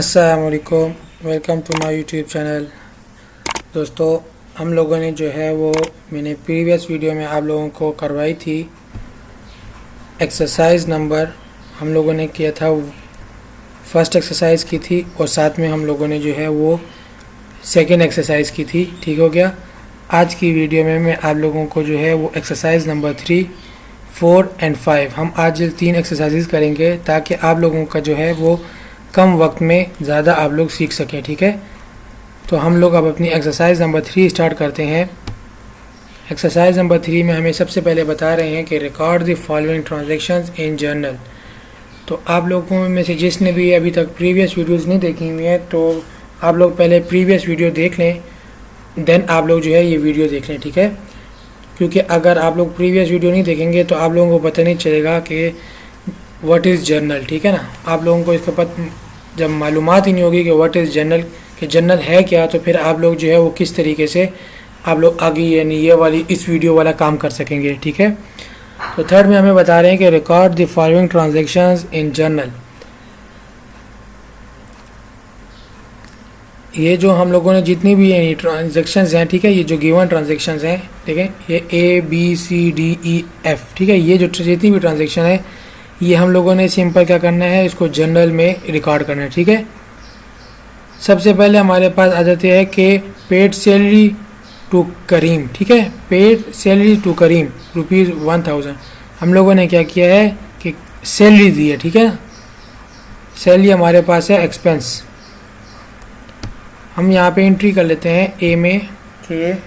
अस्सलाम वालेकुम, welcome to my YouTube channel. दोस्तों, हम लोगों ने जो है वो मैंने प्रीवियस वीडियो में आप लोगों को करवाई थी एक्सरसाइज नंबर। हम लोगों ने किया था फर्स्ट एक्सरसाइज की थी और साथ में हम लोगों ने जो है वो सेकेंड एक्सरसाइज की थी। ठीक हो गया। आज की वीडियो में मैं आप लोगों को जो है वो एक्सरसाइज नंबर 3, 4 एंड 5 हम आज 3 एक्सरसाइजेज करेंगे ताकि आप लोगों का जो है वो कम वक्त में ज़्यादा आप लोग सीख सकें। ठीक है, तो हम लोग अब अपनी एक्सरसाइज नंबर 3 स्टार्ट करते हैं। एक्सरसाइज नंबर 3 में हमें सबसे पहले बता रहे हैं कि record the following transactions in journal. तो आप लोगों में से जिसने भी अभी तक प्रीवियस वीडियोस नहीं देखी हुई हैं तो आप लोग पहले प्रीवियस वीडियो देख लें, देन आप लोग जो है ये वीडियो देख लें। ठीक है, क्योंकि अगर आप लोग प्रीवियस वीडियो नहीं देखेंगे तो आप लोगों को पता नहीं चलेगा कि व्हाट इज़ जर्नल। ठीक है ना, आप लोगों को इसका जब मालूमात ही नहीं होगी कि व्हाट इज़ जर्नल, कि जर्नल है क्या, तो फिर आप लोग जो है वो किस तरीके से आप लोग आगे यानी ये वाली इस वीडियो वाला काम कर सकेंगे। ठीक है, तो थर्ड में हमें बता रहे हैं कि record the following transactions in journal. ये जो हम लोगों ने जितनी भी यानी ट्रांजैक्शंस हैं, ठीक है, ये जो गिवन ट्रांजैक्शंस हैं, ठीक है, ये ABCDEF, ठीक है, ये जो जितनी भी ट्रांजैक्शन है ये हम लोगों ने सिंपल क्या करना है, इसको जर्नल में रिकॉर्ड करना है। ठीक है, सबसे पहले हमारे पास आ जाते हैं कि पेड सैलरी टू करीम। ठीक है, पेड सैलरी टू करीम ₹1000। हम लोगों ने क्या किया है कि सैलरी दी है। ठीक है, सैलरी हमारे पास है एक्सपेंस। हम यहाँ पे एंट्री कर लेते हैं ए में कि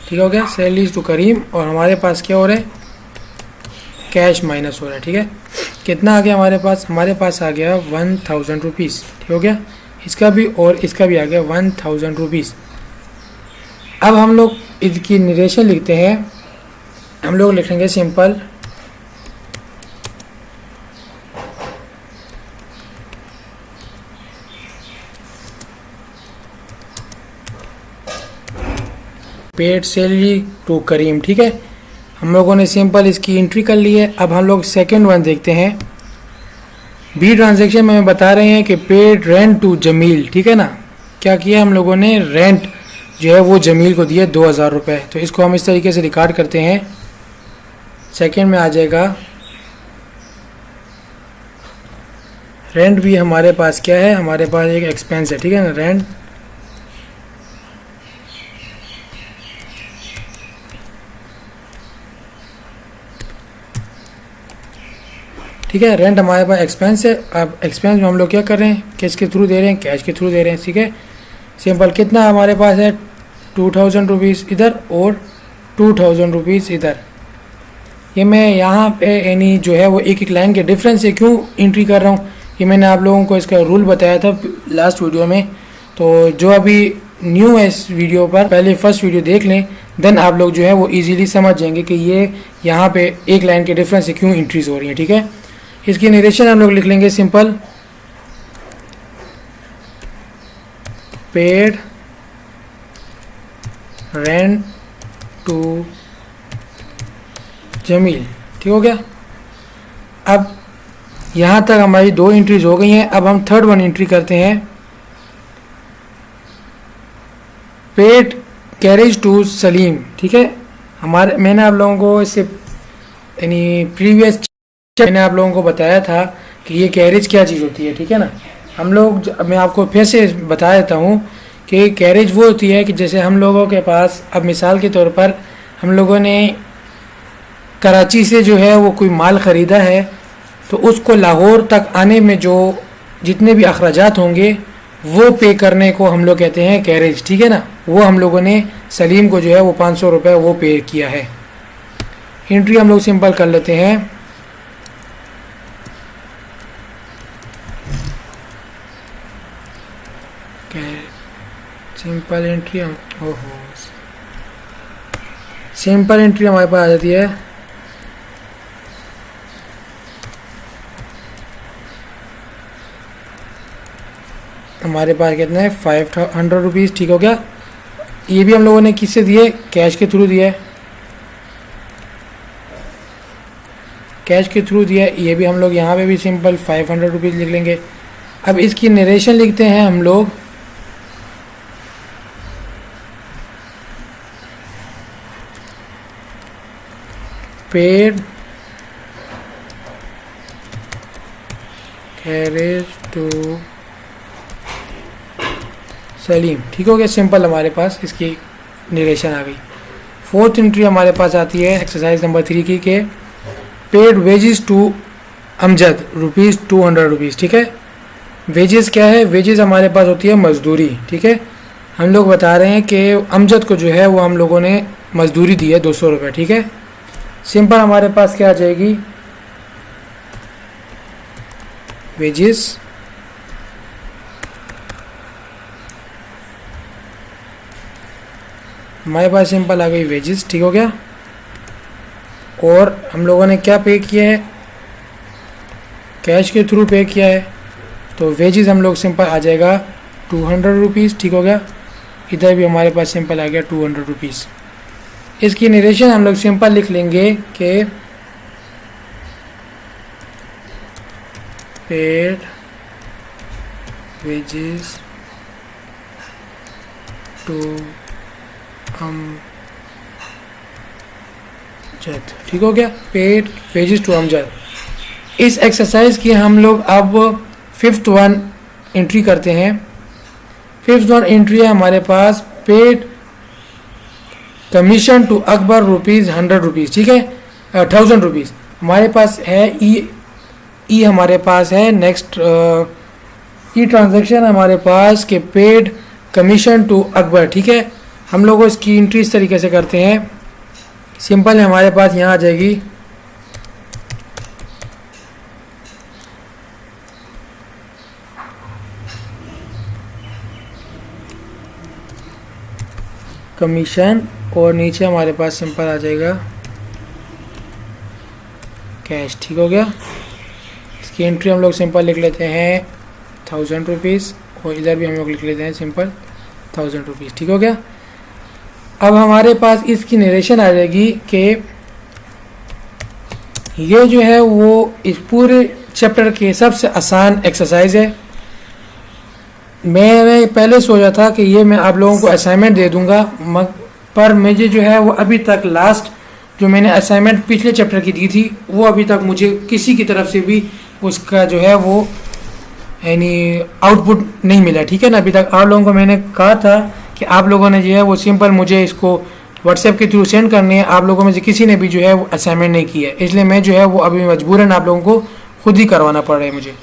ठीक हो गया, सैलरीज टू करीम, और हमारे पास क्या हो रहा है, कैश माइनस हो रहा है। ठीक है, कितना आ गया हमारे पास आ गया ₹1000। ठीक हो गया, इसका भी और इसका भी आ गया ₹1000। अब हम लोग इसकी निरेशन लिखते हैं। हम लोग लिखेंगे सिंपल पेड सैलरी टू करीम। ठीक है, हम लोगों ने सिंपल इसकी एंट्री कर ली है। अब हम लोग सेकेंड वन देखते हैं। बी ट्रांजैक्शन में हमें बता रहे हैं कि पेड रेंट टू जमील। ठीक है ना, क्या किया हम लोगों ने, रेंट जो है वो जमील को दिए ₹2000। तो इसको हम इस तरीके से रिकॉर्ड करते हैं। सेकेंड में आ जाएगा रेंट भी हमारे पास क्या है, हमारे पास एक एक्सपेंस है। ठीक है ना, रेंट ठीक है, रेंट हमारे पास एक्सपेंस है। अब एक्सपेंस में हम लोग क्या कर रहे हैं, किस के थ्रू दे रहे हैं, कैश के थ्रू दे रहे हैं। ठीक है, सिंपल कितना हमारे पास है, ₹2000 इधर और ₹2000 इधर। ये मैं यहाँ पे यानी जो है वो एक एक लाइन के डिफरेंस से क्यों एंट्री कर रहा हूँ, ये मैंने आप लोगों को इसका रूल बताया था लास्ट वीडियो में। तो जो अभी न्यू है इस वीडियो पर, पहले फर्स्ट वीडियो देख लें, देन आप लोग जो है वो इजीली समझ जाएंगे कि ये यहाँ पे एक लाइन के डिफरेंस से क्यों एंट्रीज हो रही है। ठीक है, इसकी नरेशन हम लोग लिख लेंगे simple paid rent to Jamil. ठीक हो गया, अब यहाँ तक हमारी 2 एंट्रीज हो गई हैं। अब हम थर्ड वन एंट्री करते हैं, पेड कैरेज टू सलीम। ठीक है, मैंने आप लोगों को इससे यानी प्रीवियस मैंने आप लोगों को बताया था कि ये कैरेज क्या चीज़ होती है। ठीक है ना, हम लोग मैं आपको फिर से बता देता हूँ कि कैरेज वो होती है कि जैसे हम लोगों के पास, अब मिसाल के तौर पर हम लोगों ने कराची से जो है वो कोई माल ख़रीदा है, तो उसको लाहौर तक आने में जो जितने भी अखराजात होंगे वो पे करने को हम लोग कहते हैं कैरेज। ठीक है ना, वो हम लोगों ने सलीम को जो है वो ₹500 वो पे किया है। एंट्री हम लोग सिंपल कर लेते हैं, सिंपल एंट्री सिंपल एंट्री हमारे पास आ जाती है हमारे पास कितना है 500 रुपीज़, ठीक हो गया। ये भी हम लोगों ने किससे दिए, कैश के थ्रू दिया है, कैश के थ्रू दिया है। ये भी हम लोग यहाँ पे भी सिंपल 500 रुपीज़ लिख लेंगे। अब इसकी नरेशन लिखते हैं हम लोग, पेड कैरेज टू सलीम, ठीक हो गया। सिंपल हमारे पास इसकी नरेशन आ गई। फोर्थ एंट्री हमारे पास आती है एक्सरसाइज नंबर 3 की के पेड वेजेस टू अमजद ₹200, ठीक है। वेजेस क्या है, वेजेस हमारे पास होती है मजदूरी, ठीक है। हम लोग बता रहे हैं कि अमजद को जो है वो हम लोगों ने मजदूरी दी है 200 रुपये, ठीक है। सिंपल हमारे पास क्या आ जाएगी, वेजेस हमारे पास सिंपल आ गई वेजेस, ठीक हो गया। और हम लोगों ने क्या पे किया है, कैश के थ्रू पे किया है, तो वेजेस हम लोग सिंपल आ जाएगा 200 रुपीज़, ठीक हो गया। इधर भी हमारे पास सिंपल आ गया 200 रुपीज़। इसकी नरेशन हम लोग सिंपल लिख लेंगे कि पेड वेजेस टू अमजद, ठीक हो गया, पेड वेजेस टू अमजद। इस एक्सरसाइज की हम लोग अब 5th वन एंट्री करते हैं। 5th वन एंट्री है हमारे पास पेड कमीशन टू अकबर ₹100, ठीक है, 1000 रुपीज़ हमारे पास है। ई हमारे पास है। नेक्स्ट ई ट्रांजैक्शन हमारे पास के पेड कमीशन टू अकबर, ठीक है। हम लोग इसकी एंट्री इस तरीके से करते हैं, सिंपल है हमारे पास यहाँ आ जाएगी कमीशन और नीचे हमारे पास सिंपल आ जाएगा कैश, ठीक हो गया। इसकी एंट्री हम लोग सिंपल लिख लेते हैं 1000 रुपीज़ और इधर भी हम लोग लिख लेते हैं सिंपल 1000 रुपीज़, ठीक हो गया। अब हमारे पास इसकी नरेशन आ जाएगी कि ये जो है वो इस पूरे चैप्टर के सबसे आसान एक्सरसाइज है। मैंने पहले सोचा था कि ये मैं आप लोगों को असाइनमेंट दे दूंगा, पर मुझे जो है वो अभी तक लास्ट जो मैंने असाइनमेंट पिछले चैप्टर की दी थी वो अभी तक मुझे किसी की तरफ से भी उसका जो है वो यानी आउटपुट नहीं मिला, ठीक है ना। अभी तक आप लोगों को मैंने कहा था कि आप लोगों ने जो है वो सिंपल मुझे इसको व्हाट्सएप के थ्रू सेंड करनी है। आप लोगों में से किसी ने भी जो है वो असाइनमेंट नहीं किया है, इसलिए मैं जो है वो अभी मजबूरन आप लोगों को खुद ही करवाना पड़ रहा है मुझे।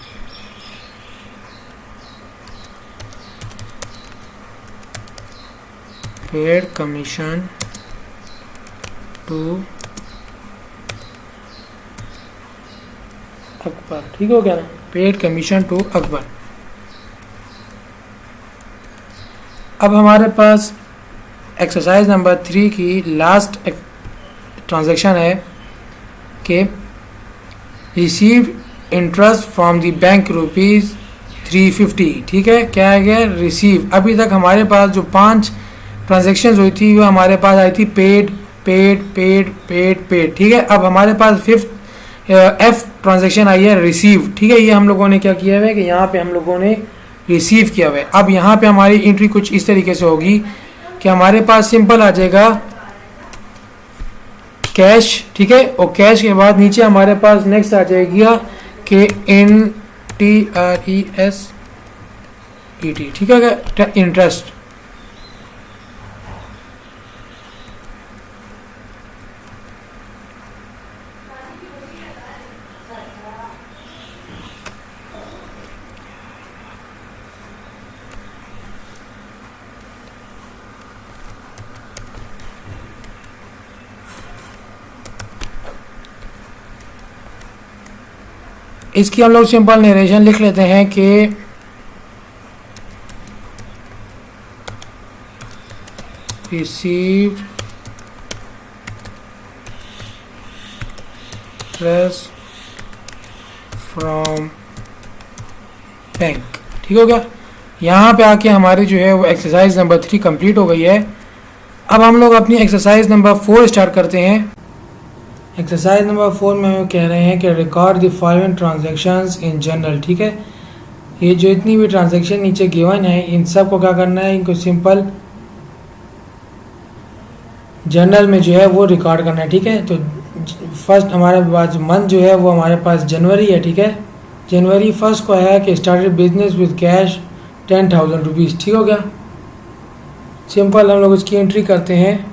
पेड कमीशन टू अकबर, ठीक हो गया ना, पेड कमीशन टू अकबर। अब हमारे पास एक्सरसाइज नंबर 3 की लास्ट ट्रांजैक्शन है कि receive interest from the bank ₹350, ठीक है। क्या है गया रिसीव। अभी तक हमारे पास जो 5 ट्रांजैक्शंस हुई थी वो हमारे पास आई थी paid paid paid paid paid, ठीक है। अब हमारे पास 5th F ट्रांजैक्शन आई है रिसीव, ठीक है। ये हम लोगों ने क्या किया हुआ है कि यहाँ पे हम लोगों ने रिसीव किया हुआ है। अब यहाँ पे हमारी एंट्री कुछ इस तरीके से होगी कि हमारे पास सिंपल आ जाएगा कैश, ठीक है। और कैश के बाद नीचे हमारे पास नेक्स्ट आ जाएगी कि INTREST, ठीक है, इंटरेस्ट। इसकी हम लोग सिंपल नरेशन लिख लेते हैं कि रिसीव इंटरेस्ट फ्रॉम बैंक, ठीक हो गया। यहाँ पे आके हमारी जो है वो एक्सरसाइज नंबर 3 कंप्लीट हो गई है। अब हम लोग अपनी एक्सरसाइज नंबर 4 स्टार्ट करते हैं। एक्सरसाइज नंबर 4 में हम कह रहे हैं कि record the following transactions in general. ठीक है, ये जो इतनी भी ट्रांजैक्शन नीचे गिवन है इन सब को क्या करना है, इनको सिंपल जनरल में जो है वो रिकॉर्ड करना है। ठीक है, तो फर्स्ट हमारे पास मंथ जो है वो हमारे पास जनवरी है। ठीक है, जनवरी फर्स्ट को है कि started business with cash 10,000 rupees. ठीक हो गया, सिंपल हम लोग उसकी एंट्री करते हैं।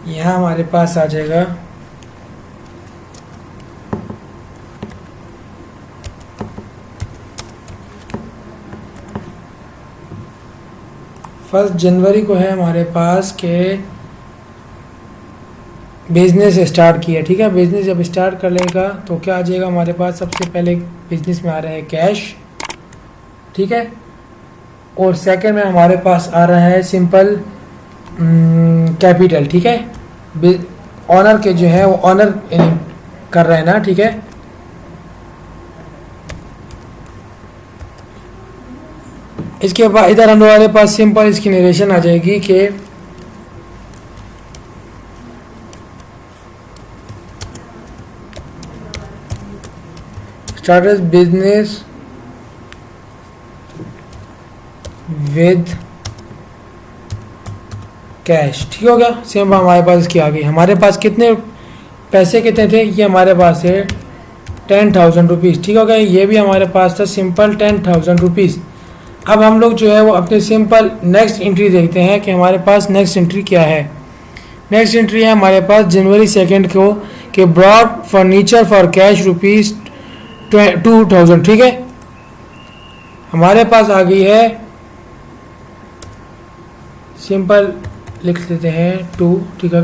यहाँ हमारे पास आ जाएगा फर्स्ट जनवरी को है हमारे पास के बिजनेस स्टार्ट किया। ठीक है, बिजनेस जब स्टार्ट कर लेगा तो क्या आ जाएगा हमारे पास, सबसे पहले बिजनेस में आ रहा है कैश। ठीक है, और सेकंड में हमारे पास आ रहा है सिंपल कैपिटल। ठीक है, ऑनर के जो है वो ऑनर कर रहे हैं ना। ठीक है, इसके बाद इधर हमारे पास सिंपल इसकी नरेशन आ जाएगी कि स्टार्टेड बिजनेस विद कैश। ठीक हो गया, सिंपल हमारे पास इसकी आ गई। हमारे पास कितने पैसे कितने थे, ये हमारे पास है 10,000 रुपीज़। ठीक हो गया, ये भी हमारे पास था सिंपल 10,000 रुपीज़। अब हम लोग जो है वो अपने सिंपल नेक्स्ट एंट्री देखते हैं कि हमारे पास नेक्स्ट एंट्री क्या है। नेक्स्ट एंट्री है हमारे पास जनवरी 2 को कि bought furniture for cash rupees 2,000। ठीक है, हमारे पास आ गई है सिंपल लिख लेते हैं 2। ठीक है,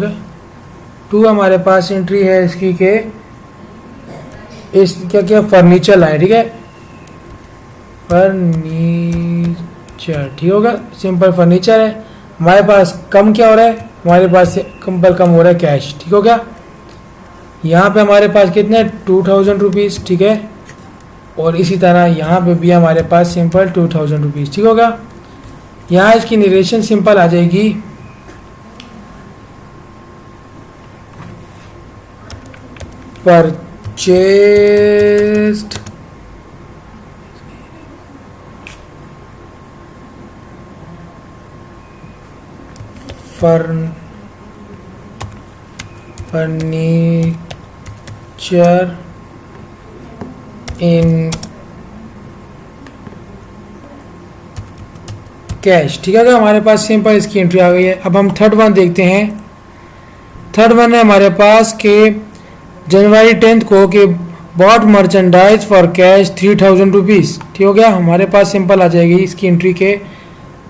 2 हमारे पास एंट्री है इसकी के इस क्या क्या फर्नीचर लाए। ठीक है, फर्नीचर। ठीक होगा, सिंपल फर्नीचर है। हमारे पास कम क्या हो रहा है, हमारे पास कम हो रहा है कैश। ठीक हो गया, यहाँ पे हमारे पास कितने 2,000 रुपीज़। ठीक है, और इसी तरह यहाँ पे भी हमारे पास सिंपल 2,000 रुपीज़। ठीक होगा, यहाँ इसकी नरेशन सिंपल आ जाएगी परचेस्ड फर्नीचर इन कैश। ठीक है, हमारे पास सिंपल इसकी एंट्री आ गई है। अब हम थर्ड वन देखते हैं। थर्ड वन है हमारे पास के जनवरी 10 को कि bought merchandise for cash 3,000 rupees. ठीक हो गया, हमारे पास सिंपल आ जाएगी इसकी एंट्री के,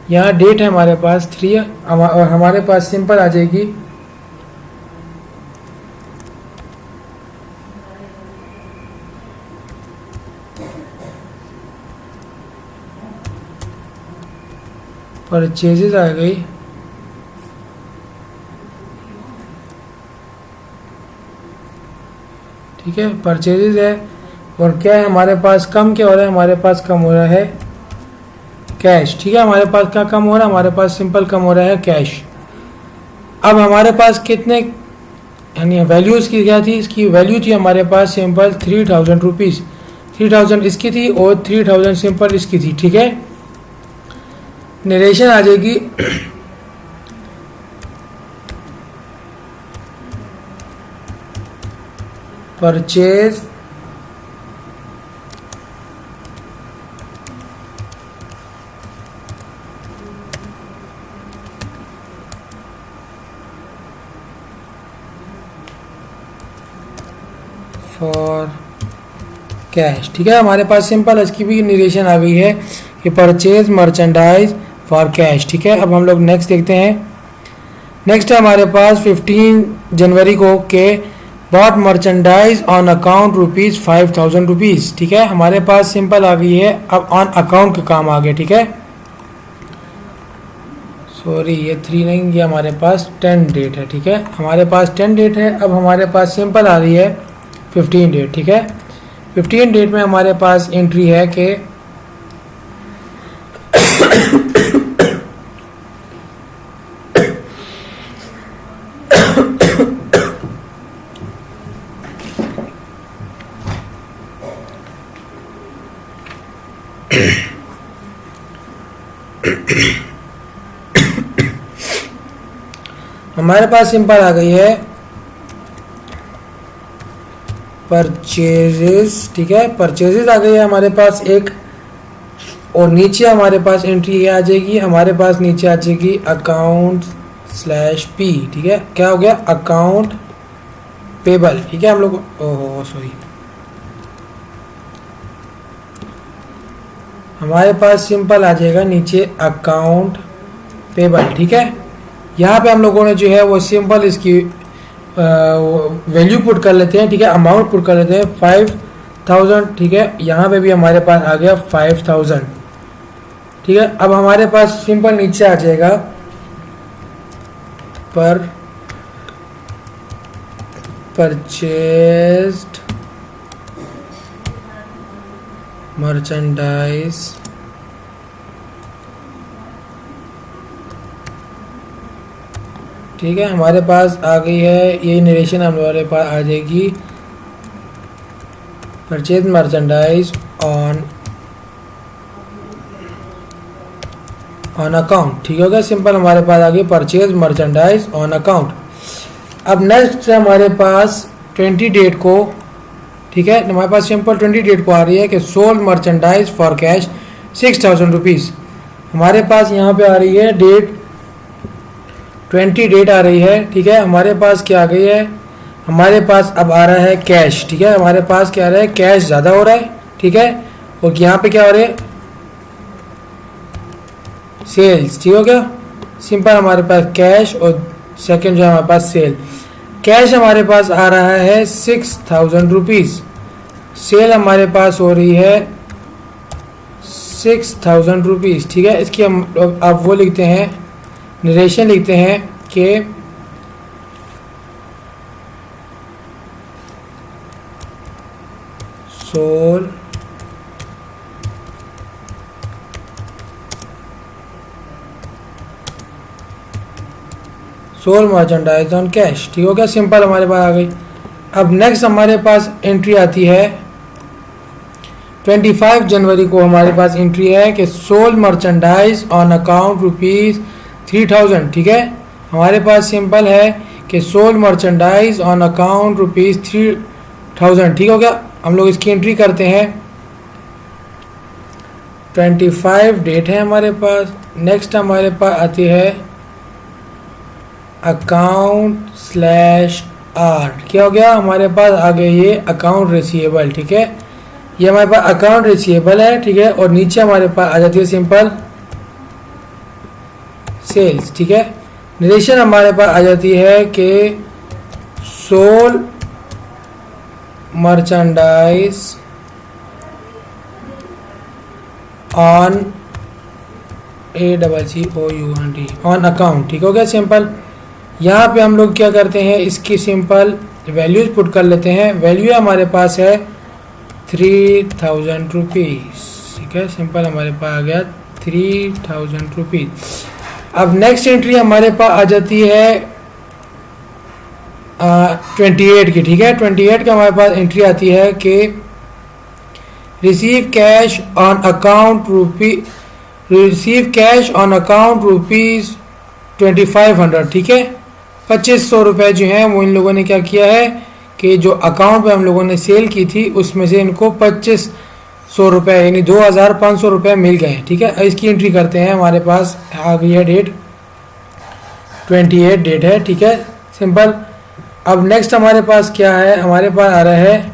यहाँ डेट है हमारे पास 3 और हमारे पास सिंपल आ जाएगी परचेजेज आ गई। ठीक है, परचेजेज है। और क्या है हमारे पास कम क्या हो रहा है, हमारे पास कम हो रहा है कैश। ठीक है, हमारे पास क्या कम हो रहा है, हमारे पास सिंपल कम हो रहा है कैश। अब हमारे पास कितने यानी वैल्यूज़ की क्या थी, इसकी वैल्यू थी हमारे पास सिंपल 3,000 रुपीज़। 3,000 इसकी थी और 3,000 सिंपल इसकी थी। ठीक है, नरेशन आ जाएगी परचेज फॉर कैश। ठीक है, हमारे पास सिंपल इसकी भी नरेशन आ गई है कि परचेज मर्चेंडाइज फॉर कैश। ठीक है, अब हम लोग नेक्स्ट देखते हैं। नेक्स्ट है हमारे पास 15 जनवरी को के bought merchandise on account rupees 5,000 rupees. ठीक है, हमारे पास सिंपल आ गई है। अब ऑन अकाउंट का काम आ गया। ठीक है, सॉरी ये 3 नहीं, ये हमारे पास 10 डेट है। ठीक है, हमारे पास 10 डेट है। अब हमारे पास सिंपल आ रही है 15 डेट। ठीक है, 15 डेट में हमारे पास एंट्री है कि हमारे पास सिंपल आ गई है परचेजेस, ठीक है, परचेजेस आ गई है हमारे पास एक, और नीचे हमारे पास एंट्री आ जाएगी, हमारे पास नीचे आ जाएगी अकाउंट स्लैश पी, ठीक है, क्या हो गया अकाउंट पेबल, ठीक है, हम लोग ओहो सॉरी, हमारे पास सिंपल आ जाएगा नीचे अकाउंट पेबल, ठीक है। यहाँ पे हम लोगों ने जो है वो सिंपल इसकी वैल्यू पुट कर लेते हैं, ठीक है, अमाउंट पुट कर लेते हैं 5000, ठीक है, यहाँ पे भी हमारे पास आ गया 5000, ठीक है। अब हमारे पास सिंपल नीचे आ जाएगा परचेज्ड मर्चेंडाइज ठीक है, हमारे पास आ गई है ये नरेशन, हमारे पास आ जाएगी परचेज मर्चेंडाइज ऑन अकाउंट, ठीक हो गया, सिंपल हमारे पास आ गई परचेज मर्चेंडाइज ऑन अकाउंट। अब नेक्स्ट है हमारे पास 20 डेट को, ठीक है, हमारे पास सिंपल 20 डेट को आ रही है कि sold merchandise for cash 6000 rupees, हमारे पास यहाँ पे आ रही है डेट 20 डेट आ रही है, ठीक है। हमारे पास क्या आ गई है, हमारे पास अब आ रहा है कैश, ठीक है, हमारे पास क्या आ रहा है कैश ज़्यादा हो रहा है, ठीक है, और यहाँ पे क्या हो रहा है सेल्स, ठीक हो गया, सिंपल हमारे पास कैश और सेकंड जो है हमारे पास सेल। कैश हमारे पास आ रहा है 6000 रुपीज़, सेल हमारे पास हो रही है 6000 रुपीज़, ठीक है। इसकी हम आप वो लिखते हैं नरेशन लिखते हैं कि सोल मर्चेंडाइज ऑन कैश, ठीक हो गया, सिंपल हमारे पास आ गई। अब नेक्स्ट हमारे पास एंट्री आती है 25 जनवरी को, हमारे पास एंट्री है कि सोल मर्चेंडाइज ऑन अकाउंट ₹3000, ठीक है, हमारे पास सिंपल है कि सोल मर्चेंडाइज ऑन अकाउंट ₹3000, ठीक हो गया, हम लोग इसकी एंट्री करते हैं, 25 डेट है हमारे पास। नेक्स्ट हमारे पास आती है अकाउंट स्लैश आर, क्या हो गया, हमारे पास आ गया ये अकाउंट रिसीवेबल, ठीक है, ये हमारे पास अकाउंट रिसीवेबल है, ठीक है, और नीचे हमारे पास आ जाती है सिंपल सेल्स, ठीक है। नरेशन हमारे पास आ जाती है कि sold merchandise on ACCOUNT on account, ठीक हो गया, सिंपल। यहाँ पे हम लोग क्या करते हैं इसकी सिंपल वैल्यूज पुट कर लेते हैं, वैल्यू हमारे पास है 3000 रुपीज़, ठीक है, सिंपल हमारे पास आ गया 3000 रुपीज़। अब नेक्स्ट एंट्री हमारे पास आ जाती है 28 की, ठीक है, 28 का हमारे पास एंट्री आती है कि receive cash on account rupees 2500, ठीक है, 2500 रुपये जो हैं वो इन लोगों ने क्या किया है कि जो अकाउंट पे हम लोगों ने सेल की थी उसमें से इनको 2500 रुपये यानी 2500 रुपये मिल गए, ठीक है। इसकी एंट्री करते हैं, हमारे पास आ गई है डेट 28 डेट है, ठीक है, सिंपल। अब नेक्स्ट हमारे पास क्या है, हमारे पास आ रहा है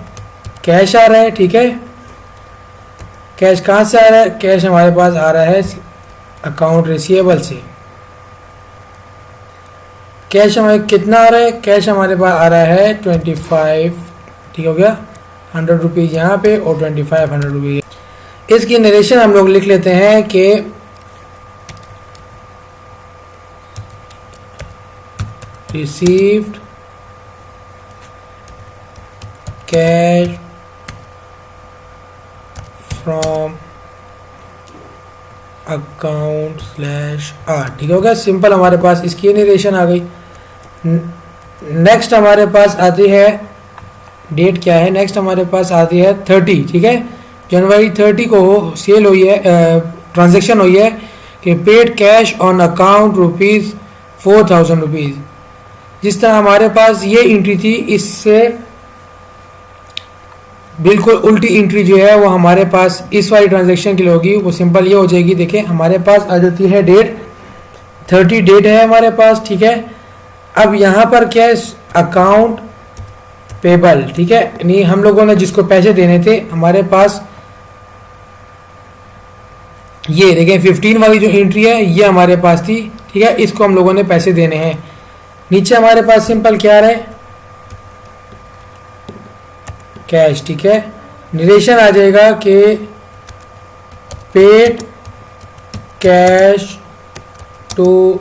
कैश आ रहा है, ठीक है, कैश कहाँ से आ रहा है, कैश हमारे पास आ रहा है अकाउंट रिसीवेबल से। कैश हमारे कितना आ रहा है, कैश हमारे पास आ रहा है 25, ठीक हो गया, 100 रुपीज़ यहाँ पे और 25 100 रुपीज़। इसकी नरेशन हम लोग लिख लेते हैं कि received cash from account slash R, ठीक हो गया। सिंपल हमारे पास इसकी नरेशन आ गई। नेक्स्ट हमारे पास आती है डेट क्या है, नेक्स्ट हमारे पास आती है 30, ठीक है। जनवरी 30 को सेल हुई है, ट्रांजेक्शन हुई है कि पेड कैश ऑन अकाउंट ₹4,000। जिस तरह हमारे पास ये एंट्री थी, इससे बिल्कुल उल्टी एंट्री जो है वो हमारे पास इस वाली ट्रांजेक्शन के लिए होगी। वो सिंपल ये हो जाएगी, देखिए हमारे पास आ जाती है डेट 30 डेट है हमारे पास, ठीक है। अब यहाँ पर क्या है, अकाउंट पेबल, ठीक है, यानी हम लोगों ने जिसको पैसे देने थे हमारे पास ये देखें 15 वाली जो एंट्री है ये हमारे पास थी, ठीक है। इसको हम लोगों ने पैसे देने हैं। नीचे हमारे पास सिंपल क्या है, कैश, ठीक है। नरेशन आ जाएगा कि paid cash to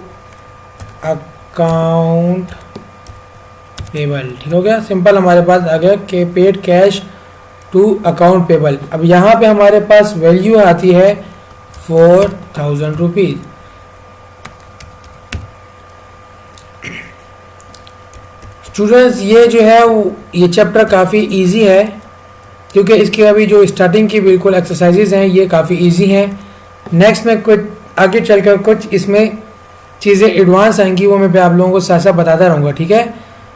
account payable, ठीक हो गया। सिंपल हमारे पास आ गया कि paid cash to account payable. अब यहाँ पे हमारे पास वैल्यू आती है ₹4,000। स्टूडेंट्स ये जो है ये चैप्टर काफ़ी इजी है, क्योंकि इसके अभी जो स्टार्टिंग की बिल्कुल एक्सरसाइजेज हैं ये काफ़ी इजी हैं। नेक्स्ट में कुछ आगे चलकर कुछ इसमें चीज़ें एडवांस आएंगी, वो मैं आप लोगों को साथ साथ बताता रहूँगा, ठीक है।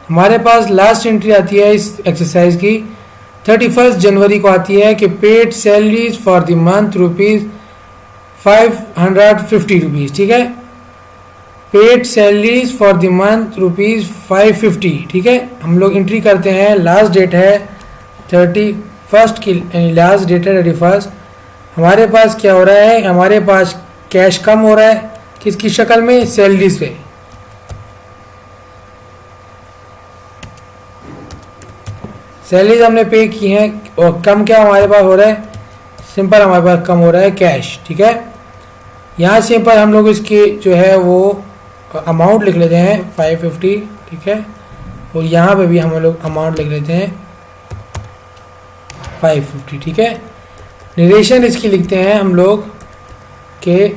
हमारे पास लास्ट एंट्री आती है इस एक्सरसाइज की 31 जनवरी को आती है कि paid salaries for the month ₹550, ठीक है। Paid salaries for the month ₹550, ठीक है। हम लोग एंट्री करते हैं, लास्ट डेट है 31 की, यानी लास्ट डेट है 31। हमारे पास क्या हो रहा है, हमारे पास कैश कम हो रहा है, किसकी शक्ल में, सैलरीज पे। सैलरीज हमने पे की हैं, और कम क्या हमारे पास हो रहा है, सिंपल हमारे पास कम हो रहा है कैश, ठीक है। यहाँ सिंपल हम लोग इसकी जो है वो अमाउंट लिख लेते हैं 550, ठीक है। और यहाँ पे भी हम लोग अमाउंट लिख लेते हैं 550, ठीक है। नरेशन इसकी लिखते हैं हम लोग के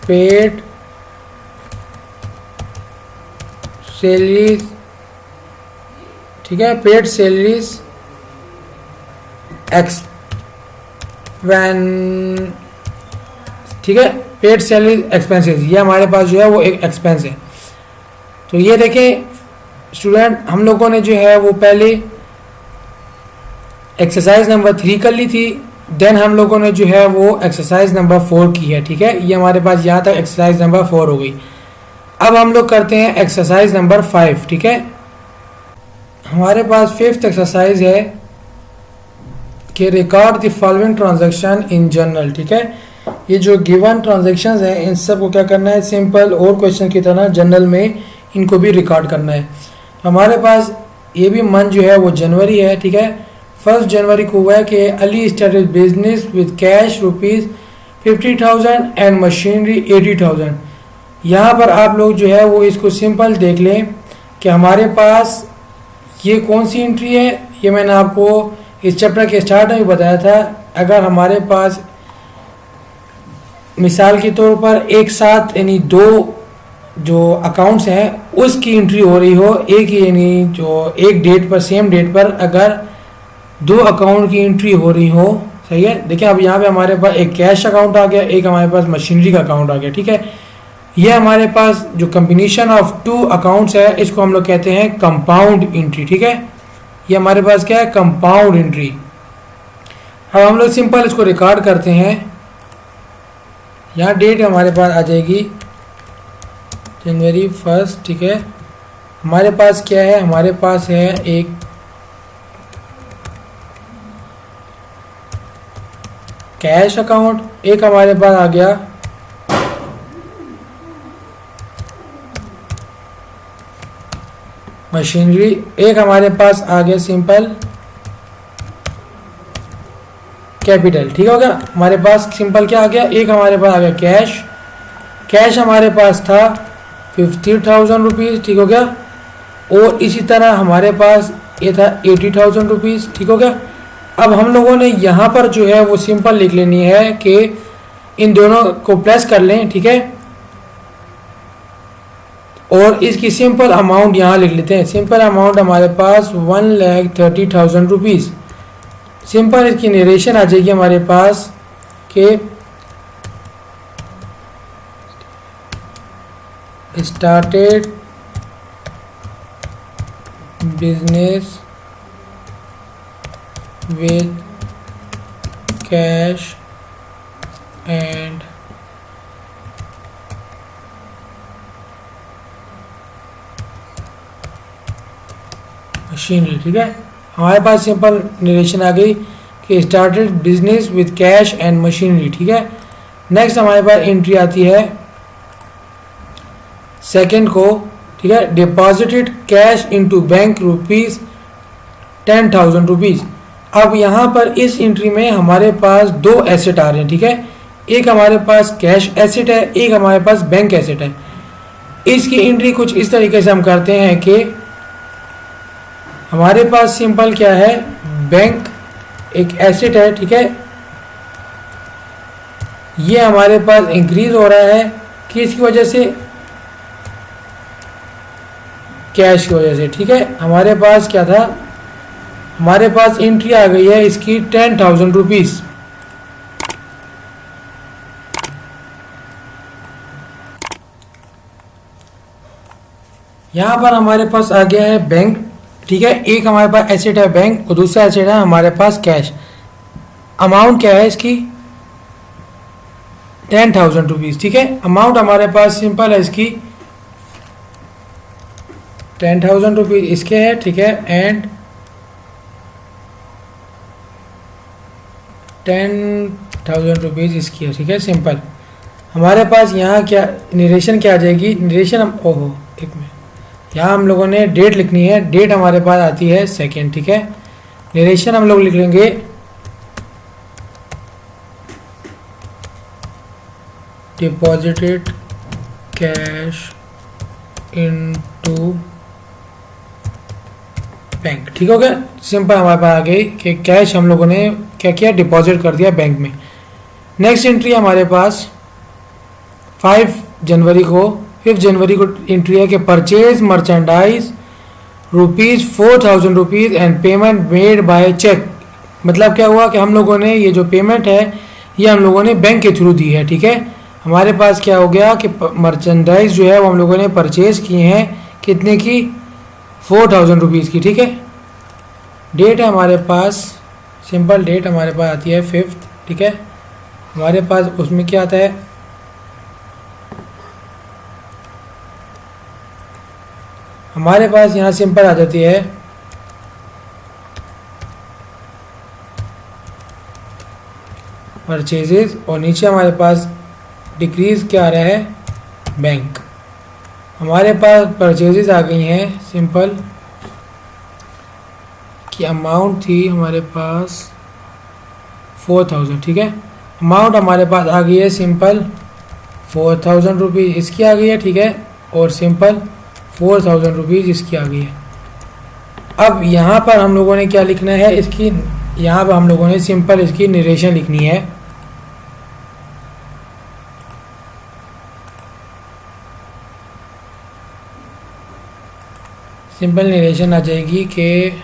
पेड सैलरीज, ठीक है, पेड सैलरीज ठीक है, पेड सैलरी एक्सपेंसेस, ये हमारे पास जो है वो एक एक्सपेंस है। तो ये देखें स्टूडेंट, हम लोगों ने जो है वो पहले एक्सरसाइज नंबर 3 कर ली थी, देन हम लोगों ने जो है वो एक्सरसाइज नंबर 4 की है, ठीक है। ये हमारे पास यहाँ तक एक्सरसाइज नंबर 4 हो गई। अब हम लोग करते हैं एक्सरसाइज नंबर 5, ठीक है। हमारे पास 5th एक्सरसाइज है कि record the following transaction in journal, ठीक है। ये जो गिवन ट्रांजैक्शंस हैं इन सब को क्या करना है, सिंपल और क्वेश्चन की तरह जर्नल में इनको भी रिकॉर्ड करना है। हमारे पास ये भी मंथ जो है वो जनवरी है, ठीक है। 1 जनवरी को हुआ है कि Ali started business with cash ₹50,000 and machinery 80,000। यहाँ पर आप लोग जो है वो इसको सिंपल देख लें कि हमारे पास ये कौन सी एंट्री है। ये मैंने आपको इस चैप्टर के स्टार्ट में भी बताया था। अगर हमारे पास मिसाल के तौर पर एक साथ यानी 2 जो अकाउंट्स हैं उसकी एंट्री हो रही हो, एक ही यानी जो एक डेट पर, सेम डेट पर अगर 2 अकाउंट की एंट्री हो रही हो, सही है। देखिए अब यहाँ पे हमारे पास एक कैश अकाउंट आ गया, एक हमारे पास मशीनरी का अकाउंट आ गया, ठीक है। ये हमारे पास जो कम्बिनेशन ऑफ 2 अकाउंट्स है इसको हम लोग कहते हैं कंपाउंड एंट्री, ठीक है। ये हमारे पास क्या है, कंपाउंड एंट्री। अब हम लोग सिंपल इसको रिकॉर्ड करते हैं। यहाँ डेट हमारे पास आ जाएगी जनवरी 1, ठीक है। हमारे पास क्या है, हमारे पास है एक कैश अकाउंट, एक हमारे पास आ गया मशीनरी, एक हमारे पास आ गया सिंपल कैपिटल, ठीक हो गया। हमारे पास सिंपल क्या आ गया, एक हमारे पास आ गया कैश। कैश हमारे पास था ₹50,000, ठीक हो गया। और इसी तरह हमारे पास ये था ₹80,000, ठीक हो गया। अब हम लोगों ने यहाँ पर जो है वो सिंपल लिख लेनी है कि इन दोनों को प्लस कर लें, ठीक है, और इसकी सिंपल अमाउंट यहाँ लिख लेते हैं। सिंपल अमाउंट हमारे पास 1,30,000 रुपीज़। सिंपल इसकी नरेशन आ जाएगी हमारे पास कि started business with cash and machinery, ठीक है। हमारे पास सिंपल नरेशन आ गई कि started business with cash and machinery, ठीक है। नेक्स्ट हमारे पास एंट्री आती है सेकंड को, ठीक है, deposited cash into bank ₹10,000 rupees. अब यहाँ पर इस एंट्री में हमारे पास दो एसेट आ रहे हैं, ठीक है। एक हमारे पास कैश एसेट है, एक हमारे पास बैंक एसेट है। इसकी एंट्री कुछ इस तरीके से हम करते हैं कि हमारे पास सिंपल क्या है, बैंक एक एसेट है, ठीक है। ये हमारे पास इंक्रीज हो रहा है किसकी वजह से, कैश की वजह से, ठीक है। हमारे पास क्या था, हमारे पास एंट्री आ गई है इसकी 10,000 रुपीज़। यहाँ पर हमारे पास आ गया है बैंक, ठीक है। एक हमारे पास एसेट है बैंक और दूसरा एसेट है हमारे पास कैश। अमाउंट क्या है इसकी 10,000 रुपीज़, ठीक है। अमाउंट हमारे पास सिंपल है इसकी 10,000 रुपीज़ इसके है, ठीक है, एंड 10,000 रुपीज़ इसकी है, ठीक है। सिंपल हमारे पास यहाँ क्या नरेशन क्या आ जाएगी, नरेशन हम ओहो एक मिनट, यहाँ हम लोगों ने डेट लिखनी है। डेट हमारे पास आती है सेकेंड, ठीक है। नरेशन हम लोग लिख लेंगे डिपॉजिटेड कैश इनटू बैंक, ठीक हो गया। सिंपल हमारे पास आ गई कि कैश हम लोगों ने क्या किया, डिपॉजिट कर दिया बैंक में। नेक्स्ट एंट्री हमारे पास 5 जनवरी को एंट्री है कि purchase merchandise ₹4,000 rupees and payment made by cheque. मतलब क्या हुआ कि हम लोगों ने ये जो पेमेंट है ये हम लोगों ने बैंक के थ्रू दी है, ठीक है। हमारे पास क्या हो गया कि मर्चेंडाइज जो है वो हम लोगों ने परचेज किए हैं कितने की, 4,000 रुपीज़ की, ठीक है। डेट है हमारे पास, सिंपल डेट हमारे पास आती है 5th, ठीक है। हमारे पास उसमें क्या आता है, हमारे पास यहाँ सिंपल आ जाती है परचेजेस और नीचे हमारे पास डिक्रीज क्या आ रहा है, बैंक। हमारे पास परचेजेस आ गई हैं सिंपल की अमाउंट थी हमारे पास 4,000, ठीक है। अमाउंट हमारे पास आ गई है सिंपल 4,000 रुपीज़ इसकी आ गई है, ठीक है, और सिंपल 4,000 रुपीज़ इसकी आ गई है। अब यहाँ पर हम लोगों ने क्या लिखना है इसकी, यहाँ पर हम लोगों ने सिंपल इसकी नरेशन लिखनी है। सिंपल नरेशन आ जाएगी कि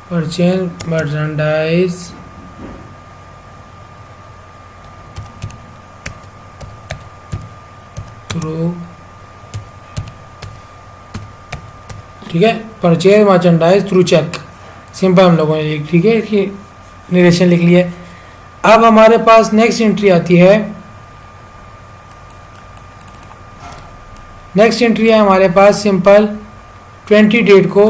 परचेज मर्चेंडाइज थ्रू, ठीक है, purchase merchandise through cheque. Simple हम लोगों ने ठीक है कि नरेशन लिख लिया। अब हमारे पास नेक्स्ट एंट्री आती है, नेक्स्ट एंट्री है हमारे पास सिंपल 20 डेट को।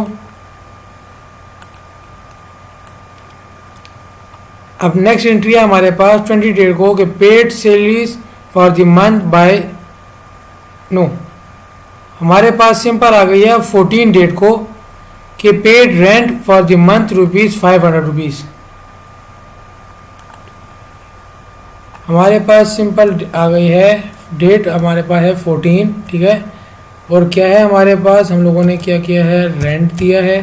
अब नेक्स्ट एंट्री है हमारे पास 20 डेट को कि paid salaries for the month by no, हमारे पास सिंपल आ गई है 14 डेट को कि paid rent for the month ₹500 rupees. हमारे पास सिंपल आ गई है डेट, हमारे पास है 14, ठीक है। और क्या है हमारे पास, हम लोगों ने क्या किया है, रेंट दिया है।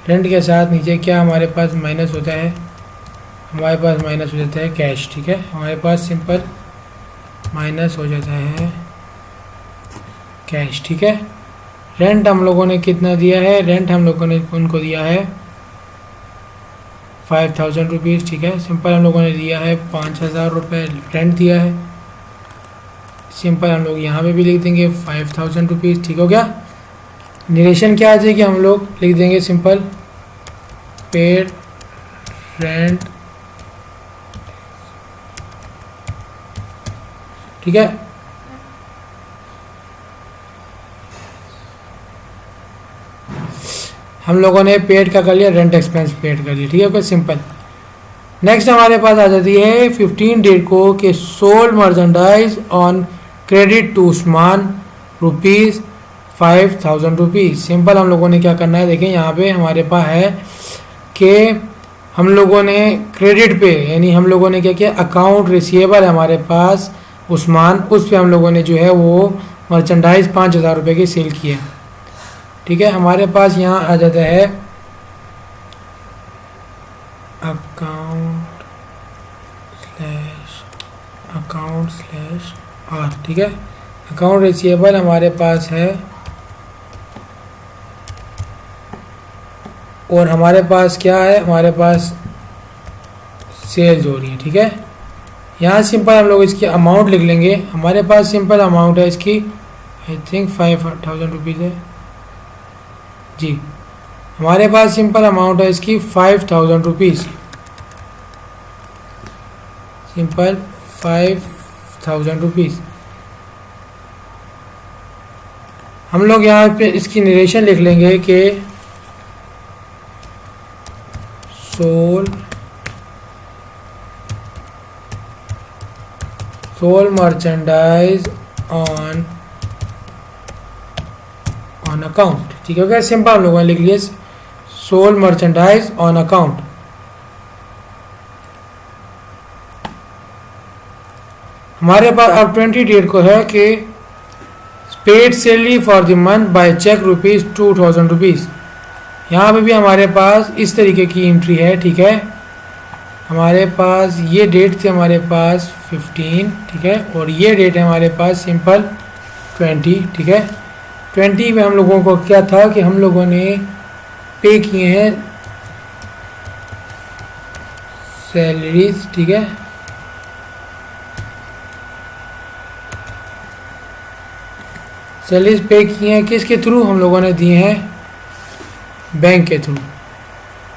रेंट के साथ नीचे क्या हमारे पास माइनस होता है, हमारे पास माइनस हो जाता है कैश, ठीक है। हमारे पास सिंपल माइनस हो जाता है कैश, ठीक है। रेंट हम लोगों ने कितना दिया है, रेंट हम लोगों ने उनको दिया है 5000 रुपीज़, ठीक है। सिंपल हम लोगों ने दिया है 5000 रुपये रेंट दिया है। सिंपल हम लोग यहाँ पे भी लिख देंगे 5000 रुपीज़, ठीक हो गया। निरेशन क्या आ जाएगी, हम लोग लिख देंगे सिंपल पेड रेंट, ठीक है। हम लोगों ने पेड का कर लिया, रेंट एक्सपेंस पेड कर लिया, ठीक है। Okay simple. नेक्स्ट हमारे पास आ जाती है 15 डेट को कि sold merchandise on credit to Usman rupees 5000 rupees. Simple हम लोगों ने क्या करना है, देखें यहाँ पे हमारे पास है कि हम लोगों ने क्रेडिट पे, यानी हम लोगों ने क्या किया, अकाउंट रिसीवेबल हमारे पास उस्मान, उस पे हम लोगों ने जो है वो मर्चेंडाइज 5000 रुपये की सेल की है, ठीक है। हमारे पास यहाँ आ जाता है अकाउंट स्लैश आर, ठीक है। अकाउंट रिसीवेबल हमारे पास है और हमारे पास क्या है, हमारे पास सेल्स हो रही है, ठीक है। यहाँ सिंपल हम लोग इसकी अमाउंट लिख लेंगे। हमारे पास सिंपल अमाउंट है इसकी, आई थिंक 5000 रुपीज़ है जी। हमारे पास सिंपल अमाउंट है इसकी 5000 रुपीज़, सिंपल 5000 रुपीज़। हम लोग यहाँ पे इसकी नरेशन लिख लेंगे कि सोल मर्चेंडाइज ऑन अकाउंट, ठीक है। सिंपल हम लोगों ने लिख लिया सोल मर्चेंडाइज ऑन अकाउंट। हमारे पास अब 20 डेट को है कि paid salary for the month by cheque rupees 2000 rupees. यहाँ पे भी हमारे पास इस तरीके की एंट्री है, ठीक है। हमारे पास ये डेट थी हमारे पास 15, ठीक है, और ये डेट है हमारे पास सिंपल 20, ठीक है। 20 में हम लोगों को क्या था कि हम लोगों ने पे किए हैं सैलरीज, ठीक है। सैलरीज पे किए हैं किसके थ्रू, हम लोगों ने दिए हैं बैंक के थ्रू।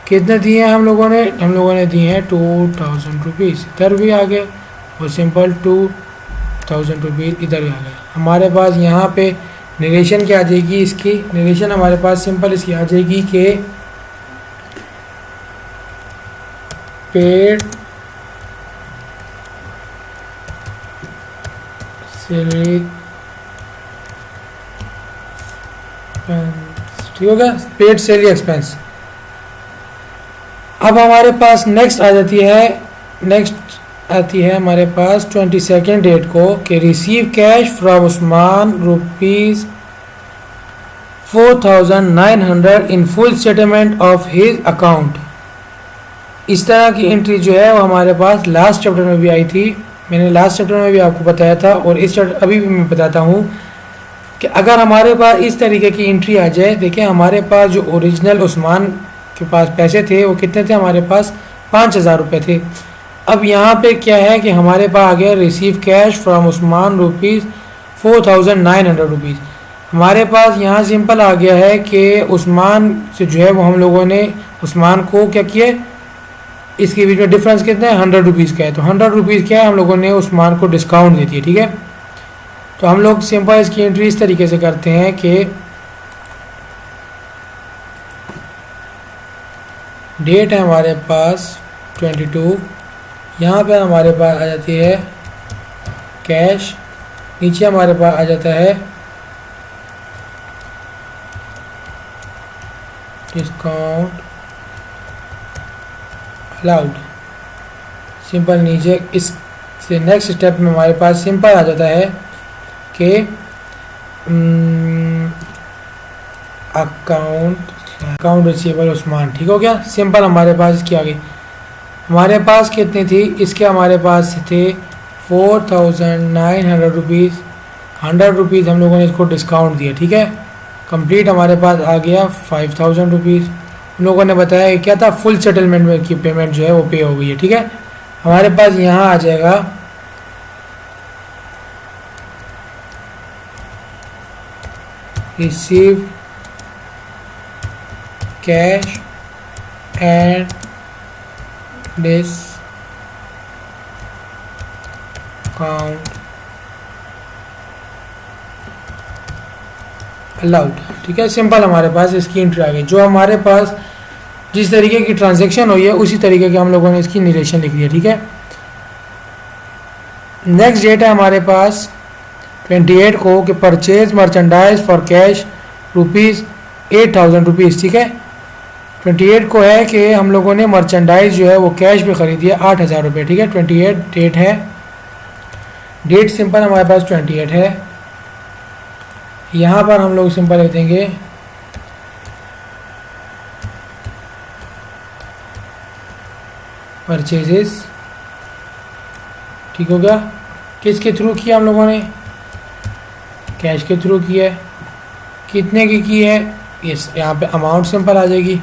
कितने दिए हैं हम लोगों ने दिए हैं 2000 रुपीज़, इधर भी आ गए और सिंपल 2000 रुपीज़ इधर भी आ गए। हमारे पास यहाँ पे नरेशन क्या आ जाएगी, इसकी नरेशन हमारे पास सिंपल इसकी आ जाएगी कि पेड सैलरी, ठीक होगा, पेड सैलरी एक्सपेंस। अब हमारे पास नेक्स्ट आती है हमारे पास 22 डेट को कि receive cash from Usman rupees 4900 in full settlement of his account. इस तरह की एंट्री जो है वो हमारे पास लास्ट चैप्टर में भी आई थी, मैंने लास्ट चैप्टर में भी आपको बताया था और इस चैप्टर अभी भी मैं बताता हूँ कि अगर हमारे पास इस तरीके की एंट्री आ जाए। देखिए हमारे पास जो ओरिजिनल उस्मान के पास पैसे थे वो कितने थे, हमारे पास 5000 रुपये थे। अब यहाँ पे क्या है कि हमारे पास आ गया receive cash from Usman rupees 4900 rupees. हमारे पास यहाँ सिंपल आ गया है कि उस्मान से जो है वो हम लोगों ने उस्मान को क्या किया, इसके बीच में डिफरेंस कितना है, 100 रुपीज़ का है। तो 100 रुपीज़ क्या है, हम लोगों ने उस्मान को डिस्काउंट दे दिया, ठीक है। तो हम लोग सिंपल इसकी एंट्री इस तरीके से करते हैं कि डेट है हमारे पास 22, यहाँ पे हमारे पास आ जाती है कैश, नीचे हमारे पास आ जाता है डिस्काउंट अलाउड। सिंपल नीचे इस से नेक्स्ट स्टेप में हमारे पास सिंपल आ जाता है कि अकाउंट रिसीवेबल उस्मान, ठीक हो गया। सिंपल हमारे पास इसकी आ गई। हमारे पास कितनी थी इसके, हमारे पास थे 4900 रुपीज़, 100 रुपीज़ हम लोगों ने इसको डिस्काउंट दिया, ठीक है। कंप्लीट हमारे पास आ गया 5000 रुपीज़। हम लोगों ने बताया क्या था, फुल सेटलमेंट में की पेमेंट जो है वो पे हो गई है, ठीक है। हमारे पास यहाँ आ जाएगा receive cash and discount allowed, ठीक है। सिंपल हमारे पास इसकी एंट्री आ गई। जो हमारे पास जिस तरीके की ट्रांजैक्शन हुई है उसी तरीके के हम लोगों ने इसकी नरेशन लिख दिया, ठीक है। नेक्स्ट डेट है हमारे पास 28 को कि purchase merchandise for cash ₹8000 rupees, ठीक है। 28 को है कि हम लोगों ने मर्चेंडाइज जो है वो कैश पे ख़रीदी है 8000 रुपये, ठीक है। 28 डेट है, डेट सिंपल हमारे पास 28 है। यहाँ पर हम लोग सिंपल लिख देंगे परचेजेस, ठीक हो गया। किसके थ्रू किया हम लोगों ने, कैश के थ्रू किया है। कितने की है, इस यहाँ पे अमाउंट सिंपल आ जाएगी।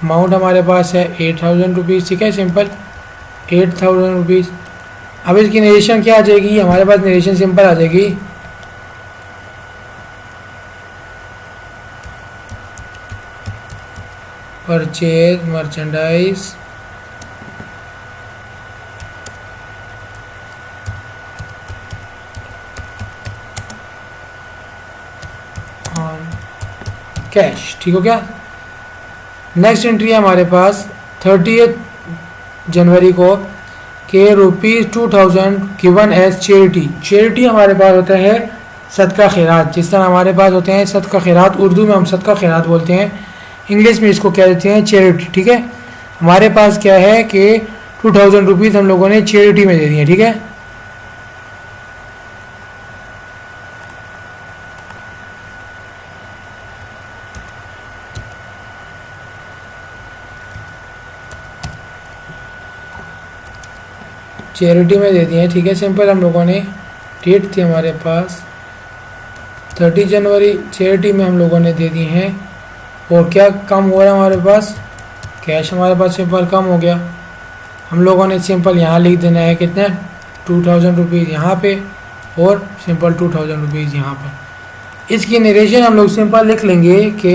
अमाउंट हमारे पास है 8000 रुपीज़, ठीक है। Simple 8000 rupees. अब इसकी नरेशन क्या आ जाएगी, हमारे पास नरेशन सिंपल आ जाएगी परचेज मर्चेंडाइज ऑन कैश, ठीक हो गया। नेक्स्ट एंट्री है हमारे पास 30 जनवरी को के ₹2000 गिवन एज चैरिटी। चैरिटी हमारे पास होता है सदका खैरात, जिस तरह हमारे पास होते हैं सदका खैरात, उर्दू में हम सदका खैरात बोलते हैं, इंग्लिश में इसको कह देते हैं चैरिटी, ठीक है। हमारे पास क्या है कि 2000 रुपीज़ हम लोगों ने चैरिटी में दे दिए, ठीक है। चैरिटी में दे दिए, ठीक है। सिंपल हम लोगों ने डेट थी हमारे पास 30 जनवरी, चैरिटी में हम लोगों ने दे दी हैं। और क्या कम हो रहा है हमारे पास, कैश हमारे पास सिंपल कम हो गया। हम लोगों ने सिंपल यहाँ लिख देना है कितना 2000 रुपीज़ यहाँ पे और सिंपल 2000 रुपीज़ यहाँ पर। इसकी नरेशन हम लोग सिंपल लिख लेंगे कि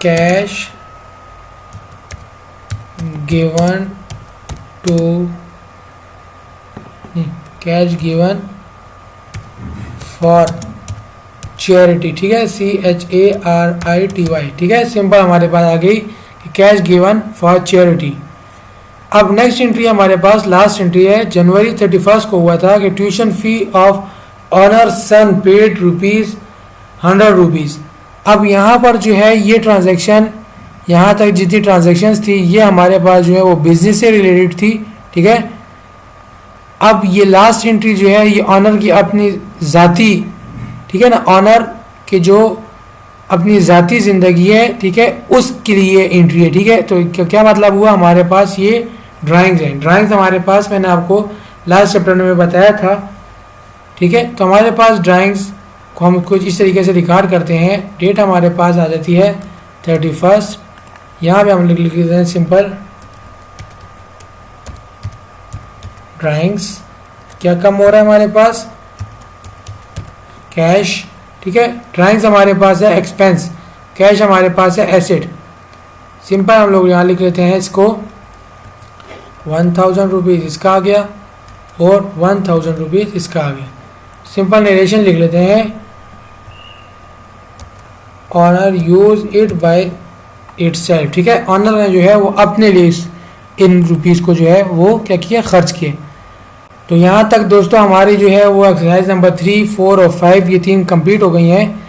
cash given to cash given for charity, ठीक है। CHARITY, ठीक है। सिंपल हमारे पास आ गई कि कैश गिवन फॉर चैरिटी। अब नेक्स्ट एंट्री हमारे पास लास्ट एंट्री है जनवरी 31 को हुआ था कि tuition fee of owner son paid ₹100। अब यहाँ पर जो है ये ट्रांजैक्शन, यहाँ तक जितनी ट्रांजैक्शंस थी ये हमारे पास जो है वो बिजनेस से रिलेटेड थी, ठीक है। अब ये लास्ट एंट्री जो है ये ऑनर की अपनी ज़ाती, ठीक है ना, ऑनर के जो अपनी ज़ाती ज़िंदगी है, ठीक है, उसके लिए एंट्री है, ठीक है। तो क्या मतलब हुआ, हमारे पास ये ड्राइंग्स हैं। ड्राइंग्स हमारे पास मैंने आपको लास्ट चैप्टर में बताया था, ठीक है। तो हमारे पास ड्राइंग्स को हम कुछ इस तरीके से रिकॉर्ड करते हैं। डेट हमारे पास आ जाती है 31, यहाँ पे हम लिख देते हैं सिंपल ड्राइंग्स। क्या कम हो रहा है हमारे पास, कैश, ठीक है। ड्राइंग्स हमारे पास है एक्सपेंस, कैश हमारे पास है एसेट। सिंपल हम लोग यहाँ लिख लेते हैं इसको 1000 रुपीज़ इसका आ गया और 1000 रुपीज़ इसका आ गया। सिंपल नरेशन लिख लेते हैं owner use it by itself, ठीक है। ऑनर ने जो है वो अपने लिए इन रुपीज़ को जो है वो क्या किया, खर्च किए। तो यहाँ तक दोस्तों हमारी जो है वो एक्सरसाइज नंबर 3, 4 और 5 ये 3 कंप्लीट हो गई हैं।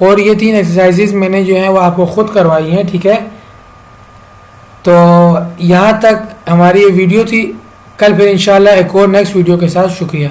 और ये 3 एक्सरसाइजेज मैंने जो है वो आपको ख़ुद करवाई हैं, ठीक है। तो यहाँ तक हमारी ये वीडियो थी। कल फिर इंशाल्लाह एक और नेक्स्ट वीडियो के साथ। शुक्रिया।